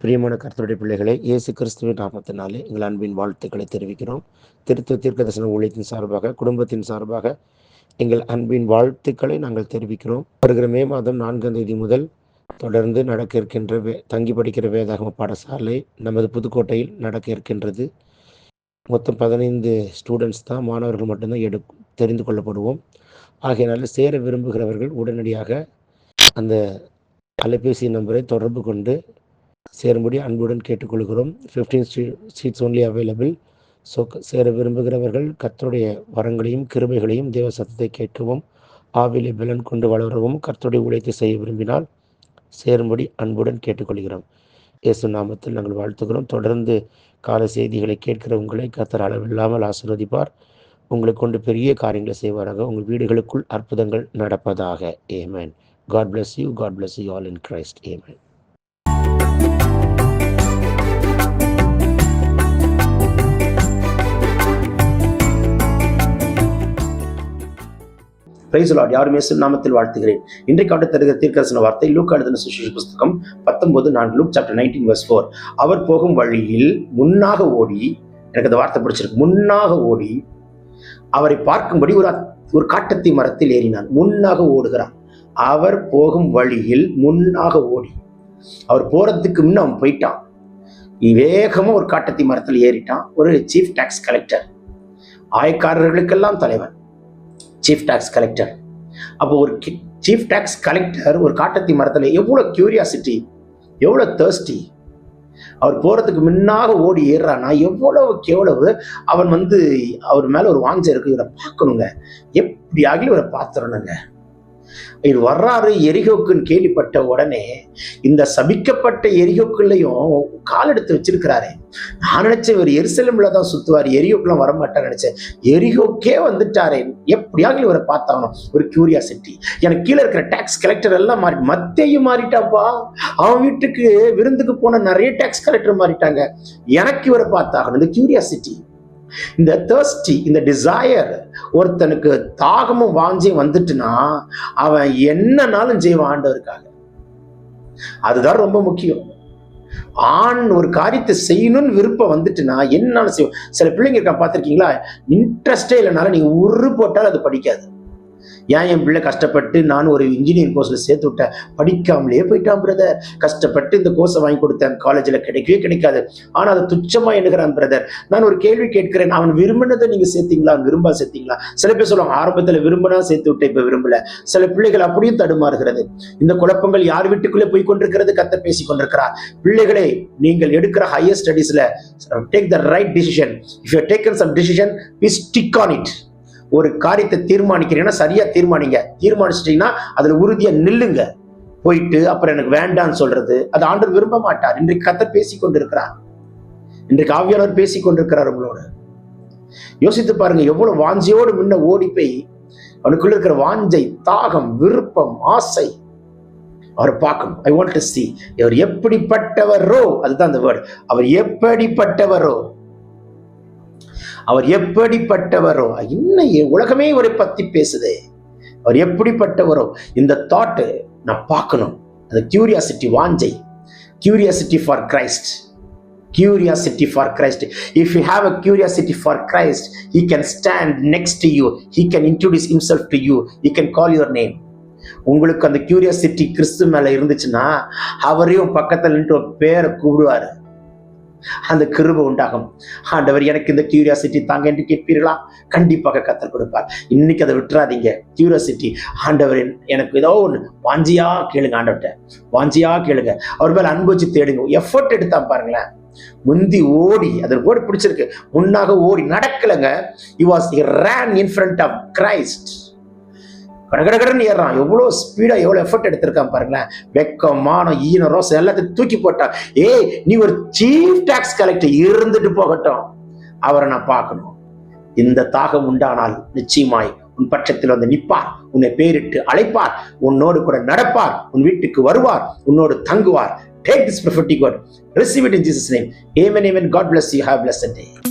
பிரியமான கர்த்தருடைய பிள்ளைகளை, இயேசு கிறிஸ்துவின் நாமத்தினாலே எங்கள் அன்பின் வாழ்த்துக்களை தெரிவிக்கிறோம். திருத்துவ தீர்க்கதரிசன ஊழியத்தின் சார்பாக, குடும்பத்தின் சார்பாக எங்கள் அன்பின் வாழ்த்துக்களை நாங்கள் தெரிவிக்கிறோம். வருகிற மே மாதம் 4ஆம் தேதி முதல் தொடர்ந்து நடக்க இருக்கின்ற தங்கி படிக்கிற வேதாகம பாடசாலை நமது புதுக்கோட்டையில் நடக்க இருக்கின்றது. மொத்தம் 15 ஸ்டூடெண்ட்ஸ் தான், மாணவர்கள் மட்டும்தான் தெரிந்து கொள்ளப்படுவோம். ஆகையினால சேர விரும்புகிறவர்கள் உடனடியாக அந்த அலைபேசி நம்பரை தொடர்பு கொண்டு சேரும்படி அன்புடன் கேட்டுக்கொள்கிறோம். 15 சீட்ஸ் ஒன்லி அவைலபிள். ஸோ சேர விரும்புகிறவர்கள் கர்த்தருடைய வரங்களையும் கிருபைகளையும் தேவ சத்தத்தை கேட்கவும் ஆவிலே பலன் கொண்டு வளரவும் கர்த்தருடைய ஊழியத்தை செய்ய விரும்பினால் சேரும்படி அன்புடன் கேட்டுக்கொள்கிறோம். இயேசு நாமத்தில் நாங்கள் வாழ்த்துகிறோம். தொடர்ந்து கால செய்திகளை கேட்கிற உங்களை கர்த்தர் அளவில்லாமல் ஆசீர்வதிப்பார். உங்களை கொண்டு பெரிய காரியங்களை செய்வாராக. உங்கள் வீடுகளுக்குள் அற்புதங்கள் நடப்பதாக. ஆமென். God bless you. God bless you all in Christ. Amen. Praise the Lord. யாரும் இயேசு நாமத்தில் வாழ்த்துகிறேன். இன்றைக்கு ஆண்டு தருகிற தீர்க்கதரிசன வார்த்தை லூக்கா எழுதின சுவிசேஷ புத்தகம் 19:4, லூக் சாப்டர் 19:4. அவர் போகும் வழியில் முன்னாக ஓடி, எனக்கு அந்த வார்த்தை பிடிச்சிருக்கு, முன்னாக ஓடி அவரை பார்க்கும்படி ஒரு காட்டத்தி மரத்தில் ஏறினான். முன்னாக ஓடுகிறான். அவர் போகும் வழியில் முன்னாக ஓடி, அவர் போறதுக்கு முன்ன அவன் போயிட்டான். வேகமா ஒரு காட்டத்தி மரத்தில் ஏறிட்டான். ஒரு சீஃப் டாக்ஸ் கலெக்டர், ஆயக்காரர்களுக்கெல்லாம் தலைவன், சீஃப் டாக்ஸ் கலெக்டர். அப்போ ஒரு சீஃப் டாக்ஸ் கலெக்டர் ஒரு காட்டத்தி மரத்துல எவ்வளவு கியூரியாசிட்டி, எவ்வளவு தர்ஸ்டி. அவர் போறதுக்கு முன்னாக ஓடி ஏறானா எவ்வளவு அவன் அவர் மேல ஒரு வாஞ்சை இருக்கு. இவரை பார்க்கணுங்க, எப்படி ஆகி இவரை பார்த்துடணுங்க. இது வர்றாரு எரிகோக்குன்னு கேள்விப்பட்ட உடனே இந்த சபிக்கப்பட்ட எரிகோக்குள்ளையும் கால் எடுத்து வச்சிருக்கிறாரு. நான் நினைச்சேன் இவர் எருசலேம்ல தான் சுத்துவார், எரிகோக்குலாம் வரமாட்டான்னு நினைச்சேன். எரிகோக்கே வந்துட்டாரே, எப்படியாக இவரை பார்த்தாகணும். ஒரு கியூரியாசிட்டி. எனக்கு கீழே இருக்கிற டாக்ஸ் கலெக்டர் எல்லாம் மாறி, மத்தையும் மாறிட்டாப்பா. அவன் வீட்டுக்கு விருந்துக்கு போன நிறைய டாக்ஸ் கலெக்டர் மாறிட்டாங்க. எனக்கு இவரை பார்த்தாகணும். இந்த கியூரியாசிட்டி, இந்த தர்ஸ்டி, இந்த டிசையர். ஒருத்தனுக்கு தாகமும் வாஞ்சியும் வந்துட்டுனா அவன் என்னன்னாலும் செய்வான் ஆண்டவருக்காக. அதுதான் ரொம்ப முக்கியம். ஆண் ஒரு காரியத்தை செய்யணும்னு விருப்பம் வந்துட்டுனா என்னாலும் செய்வோம். சில பிள்ளைங்க இருக்கான், பார்த்திருக்கீங்களா? இன்ட்ரெஸ்டே இல்லைனாலும் நீங்க உரு போட்டாலும் அது படிக்காது. ஏன் என் பிள்ளை கஷ்டப்பட்டு நானும் ஒரு இன்ஜினியரிங் கோர்ஸ்ல சேர்த்து விட்டேன், படிக்காமலே போயிட்டான் பிரதர். கஷ்டப்பட்டு இந்த கோர்ஸை வாங்கி கொடுத்தேன், காலேஜ்ல கிடைக்காது. ஆனா அதை துச்சமா எண்ணுகிறான் பிரதர். நான் ஒரு கேள்வி கேட்கிறேன், அவன் விரும்பினதை நீங்க சேர்த்தீங்களா, விரும்பா சேர்த்தீங்களா? சில பேர் சொல்லுவாங்க, ஆரம்பத்துல விரும்பினா சேர்த்து விட்டேன், இப்ப விரும்பல. சில பிள்ளைகள் அப்படியும் தடுமாறுகிறது. இந்த குழப்பங்கள் யார் வீட்டுக்குள்ளே போய் கொண்டிருக்கிறது? கர்த்தர் பேசி கொண்டிருக்கிறார். பிள்ளைகளே, நீங்கள் எடுக்கிற ஹையர் ஸ்டடீஸ்ல take the right decision. If you taken some decision, please stick on it. ஒரு காரியத்தை தீர்மானிக்கிறீங்கன்னா சரியா தீர்மானிங்க. தீர்மானிச்சிட்டீங்கன்னா அதுல உறுதியா நில்லுங்க. போயிட்டு அப்புறம் எனக்கு வேண்டான்னு சொல்றது, அது ஆண்டவர் விரும்ப மாட்டார். இன்றைக்கு கர்த்தர் பேசி கொண்டிருக்கிறார். இன்றைக்கு ஆவியானவர் பேசி கொண்டிருக்கிறார் உங்களோட. யோசித்து பாருங்க, எவ்வளவு வாஞ்சையோடு முன்ன ஓடி போய் அவனுக்குள்ள இருக்கிற வாஞ்சை, தாகம், விருப்பம், ஆசை, அவரை பார்க்கணும். I want to see. அவர் எப்படிப்பட்டவரோ, அதுதான் அந்த வேர்டு. அவர் எப்படிப்பட்டவரோ, அவர் எப்படிப்பட்டவரோ. இன்னும் உலகமே இவரை பத்தி பேசுதே. அவர் எப்படிப்பட்டவரோ, இந்த தாட் நான் பார்க்கணும். அந்த கியூரியாசிட்டி, வாஞ்சை. Curiosity for Christ. Curiosity for Christ. If you have a curiosity for Christ, he can stand next to you. He can introduce himself to you. He can call your name. உங்களுக்கு அந்த curiosity கிறிஸ்து மேல இருந்துச்சுன்னா அவரையும் பக்கத்துல நின்று பேரை கூப்பிடுவாரு. அந்த கிருபை உண்டாகும். ஆண்டவர் எனக்கு இந்த கியூரியாசிட்டி தாங்க என்று கேட்பீர்களா? கண்டிப்பாக கர்த்தர் கொடுப்பார். இன்னைக்கு அதை விட்டுறாதீங்க. கியூரியாசிட்டி, ஆண்டவர் எனக்கு ஏதோ ஒன்று வாஞ்சியா கேளுங்க. ஆண்டவர்கிட்ட வாஞ்சியா கேளுங்க. அவர் மேல அன்பு வச்சு தேடுங்க. எஃபர்ட் எடுத்தா பாருங்களேன். முந்தி ஓடி, அதற்கு ஓடி பிடிச்சிருக்கு, முன்னாக ஓடி நடக்கலங்க. He ran in front of Christ. கடகடன்னு ஏறான். எவ்வளவு ஸ்பீடா, எவ்வளவு எஃபர்ட் எடுத்திருக்கான் பாருங்களேன். வெக்கம், மானம், ஈன, ரோசம் எல்லாத்தையும் தூக்கி போட்டான். நீ ஒரு சீஃப் டாக்ஸ் கலெக்டர் இருந்துட்டு போகட்டும், அவரை நான் பார்க்கணும். இந்த தாகம் உண்டானால் நிச்சயமாய் உன் பட்சத்தில் வந்து நிற்பார். உன்னை பேரிட்டு அழைப்பார். உன்னோடு கூட நடப்பார். உன் வீட்டுக்கு வருவார். உன்னோடு தங்குவார். Take this prophetic word. Receive it in Jesus' name. Amen, amen. God bless you. Have a blessed day.